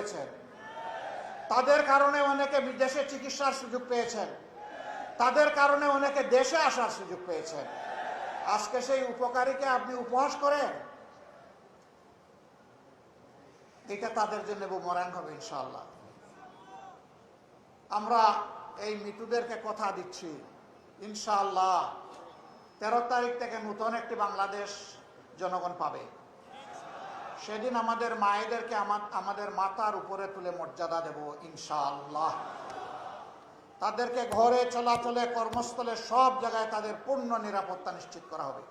করেছেন, তাদের কারণে অনেকে বিদেশে চিকিৎসার সুযোগ পেয়েছেন, তাদের কারণে অনেকে দেশে আসার সুযোগ পেয়েছেন। আজকে সেই উপকারীকে আপনি উপহাস করেন, এটা তাদের জন্য বুমেরাং হবে ইনশাআল্লাহ। আমরা এই মৃতদেরকে কথা দিচ্ছি, ইনশাআল্লাহ 13 তারিখ থেকে নতুন একটি বাংলাদেশ জনগণ পাবে। সেদিন আমাদের মায়েদেরকে আমাদের মাথার উপরে তুলে মর্যাদা দেব ইনশাআল্লাহ। তাদেরকে ঘরে চলাচলে, কর্মস্থলে, সব জায়গায় তাদের পূর্ণ নিরাপত্তা নিশ্চিত করা হবে।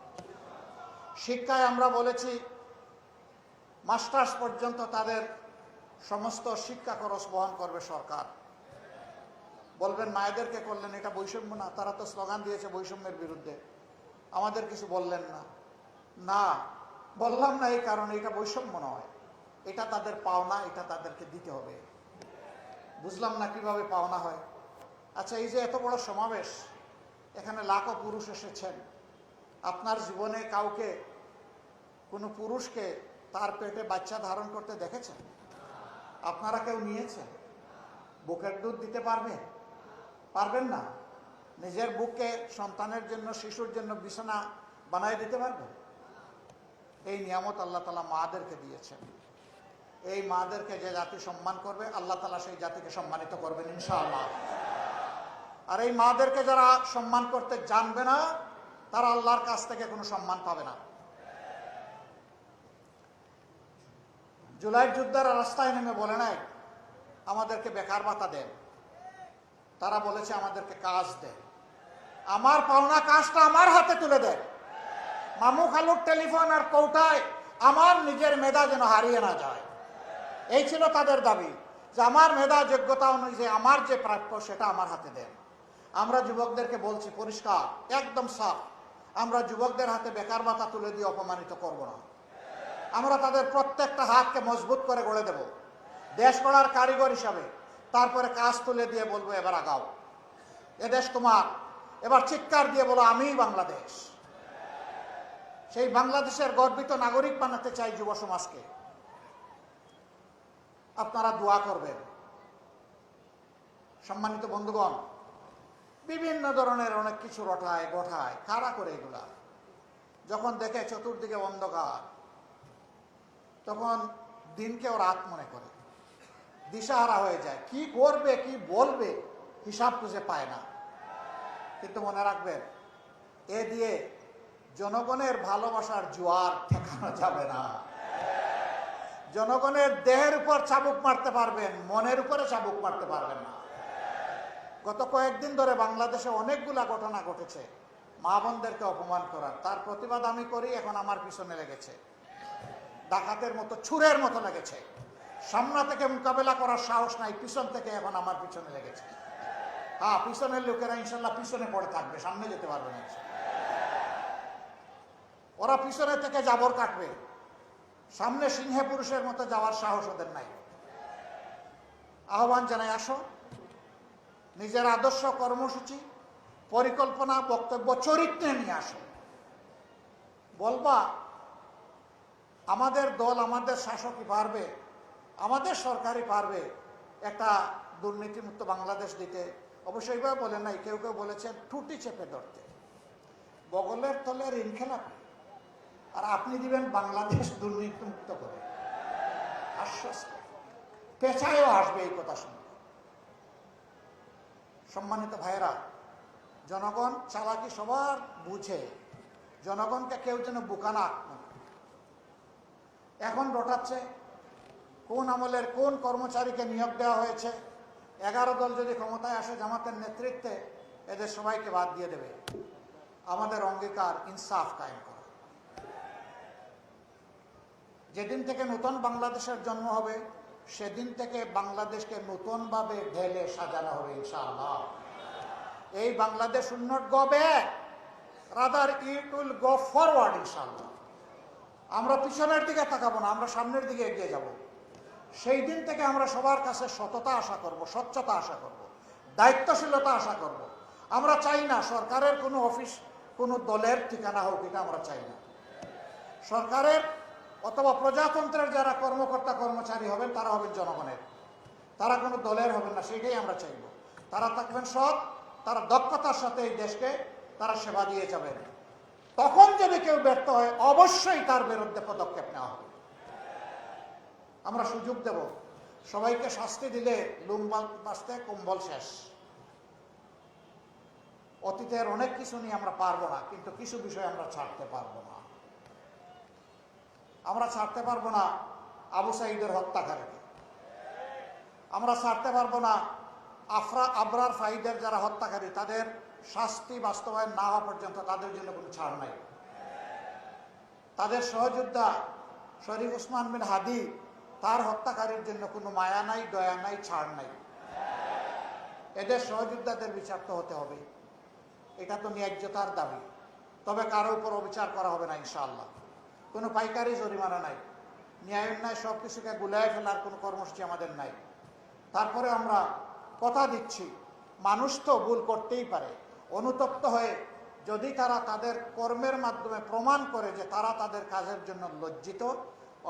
শিক্ষায় আমরা বলেছি মাস্টার্স পর্যন্ত তাদের সমস্ত শিক্ষা খরচ বহন করবে সরকার। বলবেন মায়েদেরকে করলেন, এটা বৈষম্য না? তারা তো স্লোগান দিয়েছে বৈষম্যের বিরুদ্ধে, আমাদের কিছু বললেন না। না, বললাম না এই কারণে এটা বৈষম্য নয়, এটা তাদের পাওনা, এটা তাদেরকে দিতে হবে। বুঝলাম না কিভাবে পাওনা হয়। আচ্ছা, এই যে এত বড় সমাবেশ, এখানে লাখো পুরুষ এসেছেন, আপনার জীবনে কাউকে, কোনো পুরুষকে তার পেটে বাচ্চা ধারণ করতে দেখেছেন? আপনারা কেউ নিয়েছেন? বুকের দুধ দিতে পারবে? পারবেন না। নিজের বুককে সন্তানের জন্য, শিশুর জন্য বিছানা বানায় দিতে পারবে? এই নিয়ামত আল্লাহ তাআলা মাদেরকে দিয়েছেন। এই মাদেরকে যে জাতি সম্মান করবে, আল্লাহ তাআলা সেই জাতিকে সম্মানিত করবেন ইনশাআল্লাহ। আর এই মাদেরকে যারা সম্মান করতে জানবে না, তারা আল্লাহর কাছ থেকে কোনো সম্মান পাবে না। জুলাই যোদ্ধারা রাস্তায় নেমে বলে নাই আমাদেরকে বেকার ভাতা দেন, তারা বলেছে আমাদেরকে কাজ দেন। আমার পাওনা কাজটা আমার হাতে তুলে দেন। মামু খালুর টেলিফোন আর কৌটায় আমার নিজের মেধা যেন হারিয়ে না যায়, এই ছিল তাদের দাবি, যে আমার মেধা যোগ্যতা অনুযায়ী আমার যে প্রাপ্য সেটা আমার হাতে দেন। আমরা যুবকদেরকে বলছি পরিষ্কার, একদম সাফ, আমরা যুবকদের হাতে বেকার ভাতা তুলে দিয়ে অপমানিত করব না। আমরা তাদের প্রত্যেকটা হাতকে মজবুত করে গড়ে দেব দেশ গড়ার কারিগর হিসাবে। তারপরে কাজ তুলে দিয়ে বলবো এবার আগাও, এদেশ তোমার। এবার চিৎকার দিয়ে বলো আমিই বাংলাদেশ। সেই বাংলাদেশের গর্বিত নাগরিক বানাতে চাই যুব সমাজকে। আপনারা দোয়া করবেন। সম্মানিত বন্ধুগণ, বিভিন্ন ধরনের অনেক কিছু রটায় গঠায়, কারা করে এগুলা? যখন দেখে চতুর্দিকে অন্ধকার, তখন দিনকেও রাত মনে করে, দিশাহারা হয়ে যায়, কি করবে কি বলবে হিসাব খুঁজে পায় না। কিন্তু মনে রাখবেন, এ দিয়ে জনগণের ভালোবাসার জোয়ার ঠেকানো যাবে না। জনগণের দেহের উপর চাবুক মারতে পারবেন, মনের উপরে চাবুক মারতে পারবেন না। গত কয়েকদিন ধরে বাংলাদেশে অনেকগুলা ঘটনা ঘটেছে মা বোনদেরকে অপমান করার, তার প্রতিবাদ আমি করি, এখন আমার পিছনে লেগেছে, ডাকাতের মতো, ছুরের মতো লেগেছে। সামনে থেকে মোকাবেলা করার সাহস নাই, পিছন থেকে এখন আমার পিছনে লেগেছে। হ্যাঁ, পিছনের লোকেরা ইনশাল্লাহ পিছনে পড়ে থাকবে, সামনে যেতে পারবে না। ওরা পিছনে থেকে জাবর কাটবে, সামনে সিংহে পুরুষের মতো যাওয়ার সাহস ওদের নাই। আহ্বান জানাই, আসো, নিজের আদর্শ, কর্মসূচি, পরিকল্পনা, বক্তব্য, চরিত্রে নিয়ে আসো। বলবা আমাদের দল, আমাদের শাসকই পারবে, আমাদের সরকারই পারবে একটা দুর্নীতিমুক্ত বাংলাদেশ দিতে। অবশ্যই এইভাবে বলেন নাই, কেউ কেউ বলেছেন ঠুটি চেপে ধরতে, বগলের তলে ঋণ খেলাপি, আর আপনি দিবেন বাংলাদেশ দুর্নীতিমুক্ত করে আশ্বস্ত। পেছায়ও আসবে এই কথা শুনে। সম্মানিত ভাইয়েরা, জনগণ চালাকি সবার বুঝে, জনগণকে কেউ যেন বোকা না। এখন রটাচ্ছে কোন আমলের কোন কর্মচারীকে নিয়োগ দেওয়া হয়েছে। 11 দল যদি ক্ষমতায় আসে জামাতের নেতৃত্বে, এদের সবাইকে বাদ দিয়ে দেবে। আমাদের অঙ্গীকার ইনসাফ কায়েম করা। যেদিন থেকে নতুন বাংলাদেশের জন্ম হবে, সেদিন থেকে বাংলাদেশকে নতুনভাবে ঢেলে সাজানো হবে ইনশাআল্লাহ। এই Bangladesh will not go back, rather it will go forward ইনশাআল্লাহ। আমরা পিছনের দিকে তাকাবো না, আমরা সামনের দিকে এগিয়ে যাব। সেই দিন থেকে আমরা সবার কাছে সততা আশা করব, স্বচ্ছতা আশা করব, দায়িত্বশীলতা আশা করব। আমরা চাই না সরকারের কোনো অফিস কোনো দলের ঠিকানা হোক, এটা আমরা চাই না। সরকারের অথবা প্রজাতন্ত্রের যারা কর্মকর্তা কর্মচারী হবেন তারা হবেন জনগণের, তারা কোনো দলের হবেন না, সেটাই আমরা চাইব। তারা থাকবেন সৎ, তারা দক্ষতার সাথে এই দেশকে তারা সেবা দিয়ে যাবেন। তখন যদি কেউ ব্যর্থ হয় অবশ্যই তার বিরুদ্ধে পদক্ষেপ নেওয়া হবে। আমরা সুযোগ দেব। সবাইকে শাস্তি দিলে লুম বাঁচতে কম্বল শেষ। অতীতের অনেক কিছু নিয়ে আমরা পারবো না, কিন্তু কিছু বিষয় আমরা ছাড়তে পারবো না। আমরা ছাড়তে পারবো না আবু সাঈদের হত্যাকারীকে, আমরা ছাড়তে পারবো না আবরার ফাহিদের যারা হত্যাকারী, তাদের শাস্তি বাস্তবায়ন না হওয়া পর্যন্ত তাদের জন্য কোনো ছাড় নাই। তাদের সহযোদ্ধা শরীফ ওসমান বিন হাদি, তার হত্যাকারীর জন্য কোনো মায়া নাই, দয়া নাই, ছাড় নাই। এদের সহযোদ্ধাদের বিচার তো হতে হবে, এটা তো ন্যায্যতার দাবি। তবে কারো উপর অবিচার করা হবে না ইনশাআল্লাহ। কোনো পাইকারি জরিমানা নাই, ন্যায় অন্যায় সব কিছুকে গুলায় ফেলার কোনো কর্মসূচি আমাদের নাই। তারপরে আমরা কথা দিচ্ছি, মানুষ তো ভুল করতেই পারে। অনুতপ্ত হয়ে যদি তারা তাদের কর্মের মাধ্যমে প্রমাণ করে যে তারা তাদের কাজের জন্য লজ্জিত,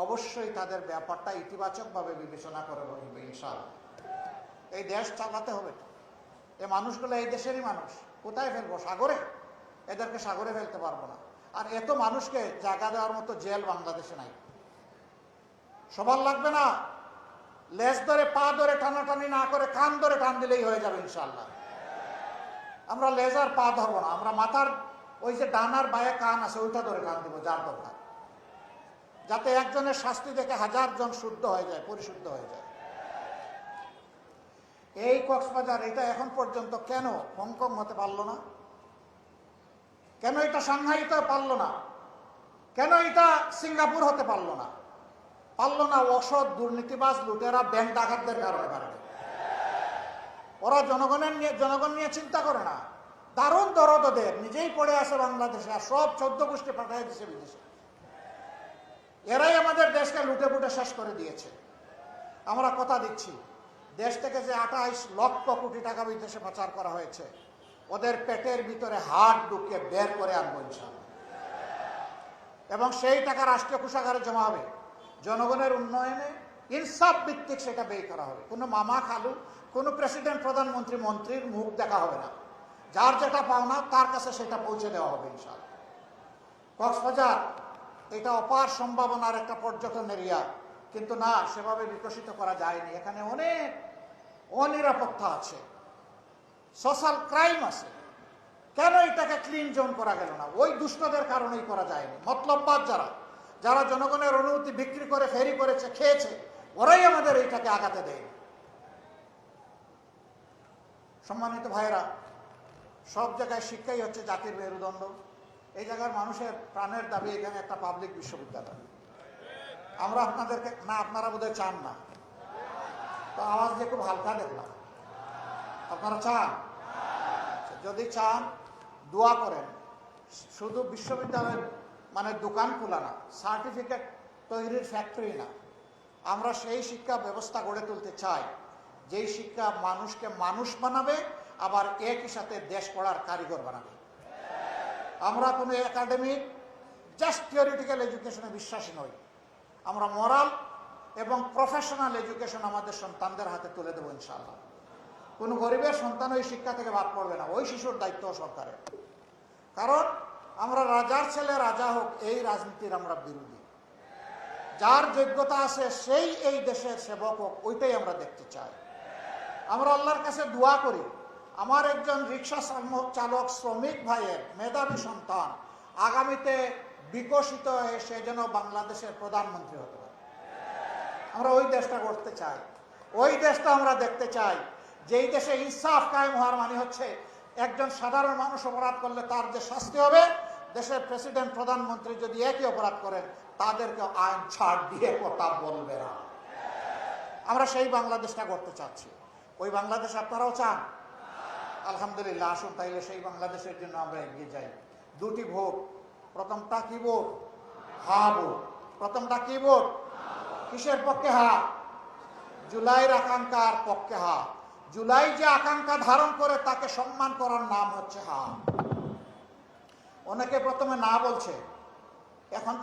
অবশ্যই তাদের ব্যাপারটা ইতিবাচকভাবে বিবেচনা করে বলবে ইনশাআল্লাহ। এই দেশ চালাতে হবে। এই মানুষগুলো এই দেশেরই মানুষ। কোথায় ফেলবো? সাগরে? এদেরকে সাগরে ফেলতে পারবো না। আর এত মানুষকে জায়গা দেওয়ার মতো জেল বাংলাদেশে নাই। সবার লাগবে না, লেজ ধরে পা ধরে টানাটানি না করে কান ধরে টান দিলেই হয়ে যাবে ইনশাআল্লাহ। আমরা লেজ আর পা ধরবো না, আমরা মাথার ওই যে ডানার বায়ে কান আছে ওইটা ধরে টান দিব যার দরকার, যাতে একজনের শাস্তি দেখে 1000 জন শুদ্ধ হয়ে যায়, পরিশুদ্ধ হয়ে যায়। এই কক্সবাজার এটা এখন পর্যন্ত কেন হংকং হতে পারলো না? কেন এটা সাংহাই হতে পারলো না? কেন এটা সিঙ্গাপুর হতে পারলো না? পারলো না অসৎ দুর্নীতিবাজ লুটেরা ব্যাংক ডাকাতদের কারণে। ওরা জনগণ নিয়ে চিন্তা করে না। দারুণ দরদ ওদের, নিজেই পড়ে আছে বাংলাদেশে, আর সব 14 গোষ্ঠী পাঠায় দিচ্ছে বিদেশে। এরাই আমাদের দেশকে লুটে পুটে শেষ করে দিয়েছে। আমরা কথা দিচ্ছি, দেশ থেকে যে 28 লক্ষ কোটি টাকা বিদেশে পাচার করা হয়েছে, ওদের পেটের ভিতরে হাত ঢুকে বের করে আনবো ইনশাআল্লাহ। এবং সেই টাকা রাষ্ট্রীয় কোষাগারে জমা হবে, জনগণের উন্নয়নে ইনসাফ ভিত্তিক সেটা ব্যয় করা হবে। কোনো মামা খালু, কোনো প্রেসিডেন্ট প্রধানমন্ত্রী মন্ত্রীর মুখ দেখা হবে না। যার যেটা পাওনা তার কাছে সেটা পৌঁছে দেওয়া হবে ইনশাআল্লাহ। কক্সবাজার এটা অপার সম্ভাবনার একটা পর্যটন এরিয়া, কিন্তু না, সেভাবে বিকশিত করা যায়নি। এখানে অনেক অনিরাপত্তা আছে, সোশ্যাল ক্রাইম আছে। কেন এটাকে ক্লিন জোন করা গেল না? ওই দুষ্টদের কারণেই করা যায়নি। মতলববাদ যারা জনগণের অনুমতি বিক্রি করে ফেরি করেছে, খেয়েছে, ওরাই আমাদের এইটাকে আগাতে দেয়। সম্মানিত ভাইরা, সব জায়গায় শিক্ষাই হচ্ছে জাতির মেরুদণ্ড। এই জায়গার মানুষের প্রাণের দাবি এখানে একটা পাবলিক বিশ্ববিদ্যালয়। আমরা আপনাদেরকে না, আপনারা বোধহয় চান না, তো আওয়াজ দিয়ে খুব হালকা দেখলাম। আপনারা চান? যদি চান দোয়া করেন। শুধু বিশ্ববিদ্যালয়ের মানে দোকান খোলা না, সার্টিফিকেট তৈরির ফ্যাক্টরি না, আমরা সেই শিক্ষা ব্যবস্থা গড়ে তুলতে চাই যেই শিক্ষা মানুষকে মানুষ বানাবে, আবার একই সাথে দেশ পড়ার কারিগর বানাবে। আমরা কোনো একাডেমিক জাস্ট থিওরিটিক্যাল এডুকেশনে বিশ্বাসী নই। আমরা মোরাল এবং প্রফেশনাল এডুকেশন আমাদের সন্তানদের হাতে তুলে দেবো ইনশাআল্লাহ। কোনো গরিবের সন্তান ওই শিক্ষা থেকে বাদ পড়বে না, ওই শিশুর দায়িত্ব সরকারের। কারণ আমরা রাজার ছেলে রাজা হোক, এই রাজনীতির আমরা বিরোধী। যার যোগ্যতা আছে সেই এই দেশের সেবক হোক, ওইটাই আমরা দেখতে চাই। আমরা আল্লাহর কাছে দোয়া করি, আমার একজন রিক্সা চালক শ্রমিক ভাইয়ের মেধাবী সন্তান আগামীতে বিকশিত হয়ে সে যেন বাংলাদেশের প্রধানমন্ত্রী হতে পারে। আমরা ওই দেশটা করতে চাই, ওই দেশটা আমরা দেখতে চাই যেই দেশে ইনসাফ কায়েম হওয়ার মানে হচ্ছে একজন সাধারণ মানুষ অপরাধ করলে তার যে শাস্তি হবে, দেশের প্রেসিডেন্ট প্রধানমন্ত্রী যদি একই অপরাধ করেন তাদেরকে আইন ছাড় দিয়ে কথা বলবে না। আমরা সেই বাংলাদেশটা করতে চাচ্ছি। ওই বাংলাদেশ আপনারাও চান? আলহামদুলিল্লাহ, আসুন তাইলে সেই বাংলাদেশের জন্য আমরা এগিয়ে যাই। দুটি ভোট, প্রথমটা কি ভোট? হা ভোট। প্রথমটা কি ভোট? কিসের পক্ষে? হা। জুলাইয়ের আকাঙ্ক্ষার পক্ষে হা। জুলাই যে আকাঙ্ক্ষা ধারণ করে তাকে সম্মান করার নাম হচ্ছে হা। অনেকে প্রথমে না বলছে, এখন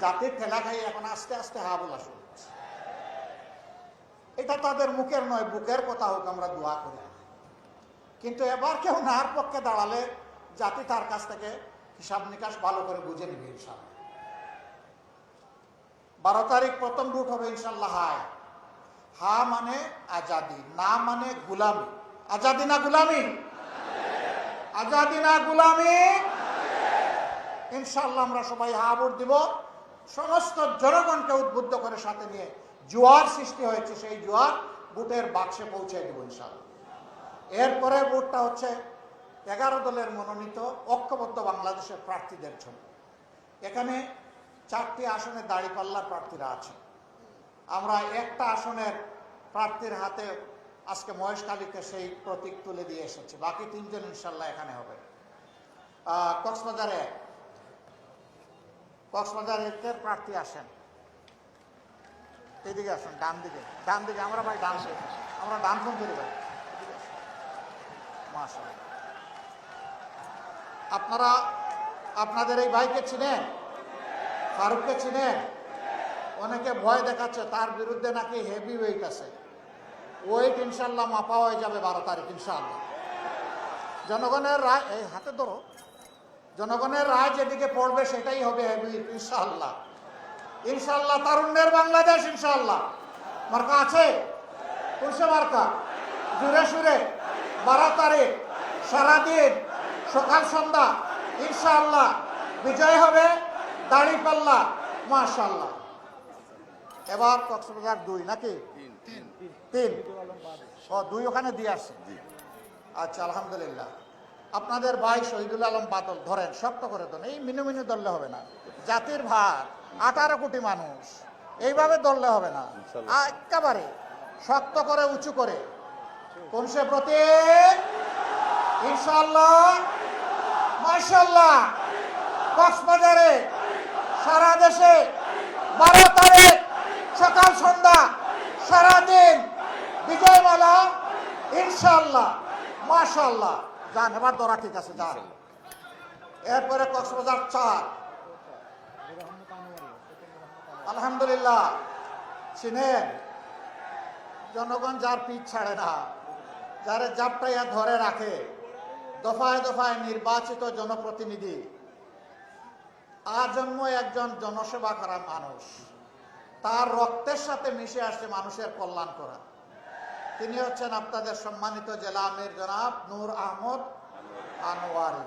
জাতির ঠেলা খাই এখন আস্তে আস্তে হা বলা শুরু করছে। এটা তাদের মুখের নয়, বুকের কথা হোক, আমরা দোয়া করি। কিন্তু এবার কেউ নার পক্ষে দাঁড়ালে জাতি তার কাছ থেকে হিসাব নিকাশ ভালো করে বুঝে নিবে ইনশাল্লাহ। 12 তারিখ প্রথম রুট হবে ইনশাল্লাহ হায়। হা মানে আজাদি, না মানে গুলামি। আজাদি না গুলামি? আজাদি না গুলামি? ইনশাল্লাহ আমরা সবাই হা ভোট দিব। সমস্ত জনগণকে উদ্বুদ্ধ করে সাথে নিয়ে জোয়ার সৃষ্টি হয়েছে, সেই জোয়ার ভোটের বাক্সে পৌঁছে দেব ইনশাল্লাহ। এরপরে ভোটটা হচ্ছে 11 দলের মনোনীত ঐক্যবদ্ধ বাংলাদেশের প্রার্থীদের জন্য। এখানে 4টি আসনে দাঁড়িপাল্লার প্রার্থীরা আছেন। আমরা একটা আসনের প্রার্থীর হাতে আজকে মহেশখালীতে সেই প্রতীক তুলে দিয়ে এসেছি। বাকি 3 জন ইনশাল্লাহ এখানে হবে। কক্সবাজারের প্রার্থী আসেন, এইদিকে আসুন, ডান দিকে আমরা ভাই ডান আমরা ডান ফোন করি ভাই। মাশাআল্লাহ, আপনারা আপনাদের এই ভাইকে চিনেন? ফারুককে চিনেন? অনেকে ভয় দেখাচ্ছে, তার বিরুদ্ধে নাকি হেভি ওয়েট আছে। ওয়েট ইনশাল্লাহ মাপা হয়ে যাবে 12 তারিখ ইনশাল্লাহ। জনগণের রায়, এই হাতে ধরো, জনগণের রায় যেদিকে পড়বে সেটাই হবে হেভি ইনশাল্লাহ। ইনশাল্লাহ তারুণ্যের বাংলাদেশ ইনশাল্লাহ। মার্কা আছে? কোনসে মার্কা? জুড়ে সুরে 12 তারিখ সারাদিন সকাল সন্ধ্যা ইনশাল্লাহ বিজয় হবে দাঁড়িপাল্লা। মাশাআল্লাহ। এবার কক্সবাজার 2 নাকি 3? ও 2 ওখানে দিয়ে আসছে। আচ্ছা, আলহামদুলিল্লাহ। আপনাদের ভাই শহীদুল আলম বাদল ধরেন, শক্ত করে ধরেন। এই মিনু ধরলে হবে না, জাতির ভার 18 কোটি মানুষ, এইভাবে ধরলে হবে না। একেবারে শক্ত করে উঁচু করে কোন সে প্রতীক ইনশাআল্লাহ। মাশাআল্লাহ, কক্সবাজারে সারা দেশে 12 তারিখ সকাল সন্ধ্যা সারাদিন বিজয়মালা ইনশাআল্লাহ। মাশাআল্লাহ, যান এবার ধরা ঠিক আছে, যান। এরপরে কক্সবাজার 4, আলহামদুলিল্লাহ চিনেন? জনগণ যার পিঠ ছাড়ে না, যারে জাপটাইয়া ধরে রাখে, দফায় দফায় নির্বাচিত জনপ্রতিনিধি, আজন্ম একজন জনসেবা করা মানুষ, তার রক্তের সাথে মিশে আসছে মানুষের কল্যাণ করা। তিনি হচ্ছেন আপনাদের সম্মানিত জেলা আমির জনাব নূর আহমদ আনোয়ারি।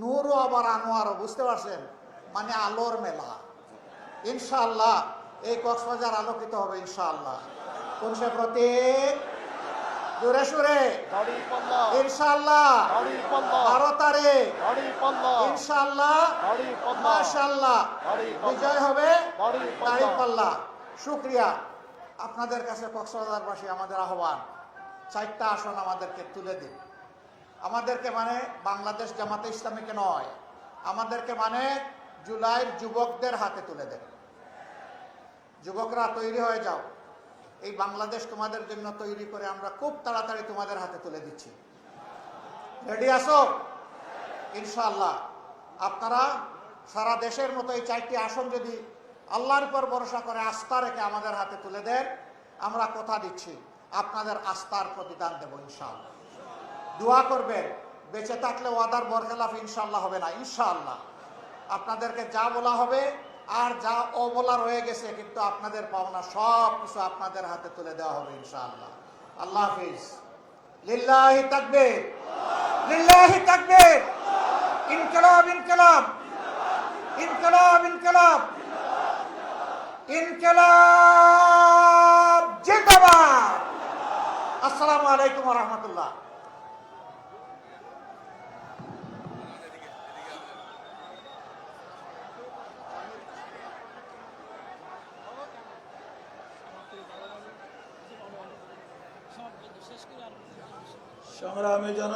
নূরও আবার আনোয়ারও, বুঝতে পারছেন? মানে আলোর মেলা। ইনশাআল্লাহ এই কক্সবাজার আলোকিত হবে ইনশাআল্লাহ। কোন সে প্রতীক? জোরে সুরে ইনশাআল্লাহ। 12 তারিখ ইনশাআল্লাহ। মাশাআল্লাহ, বিজয় হবে দাঁড়িপাল্লা। শুকরিয়া। আপনাদের কাছে কক্সবাজারবাসী আমাদের আহ্বান, 4টা আসন আমাদেরকে তুলে দিন। আমাদেরকে মানে বাংলাদেশ জামাতে ইসলামীকে নয়, আমাদেরকে মানে জুলাইয়ের যুবকদের হাতে তুলে দেন। যুবকরা তৈরি হয়ে যাও, এই বাংলাদেশ তোমাদের জন্য তৈরি করে আমরা খুব তাড়াতাড়ি তোমাদের হাতে তুলে দিচ্ছি। রেডি আসো ইনশাআল্লাহ। আপনারা সারা দেশের মতো এই 4টি আসন যদি আল্লাহর উপর ভরসা করে আস্থা রেখে আমাদের হাতে তুলে দেন, আমরা কথা দিচ্ছি আপনাদের আস্থার প্রতিদান দেব ইনশাআল্লাহ। দোয়া করবেন, বেঁচে থাকলে ওয়াদার বরখেলাফ ইনশাআল্লাহ হবে না ইনশাআল্লাহ। আপনাদেরকে যা বলা হবে আর যা অবলা রয়ে গেছে কিন্তু আপনাদের পাওনা সব কিছু আপনাদের হাতে তুলে দেওয়া হবে ইনশাআল্লাহ। আল্লাহ হাফিজ। লিল্লাহি তাকবীর, লিল্লাহি তাকবীর। ইনকিলাব, ইনকিলাব, ইনকিলাব, ইনকিলাব, ইনকিলাব জিন্দাবাদ। আসসালামু আলাইকুম ওয়া রাহমাতুল্লাহ। সংগ্রামী জন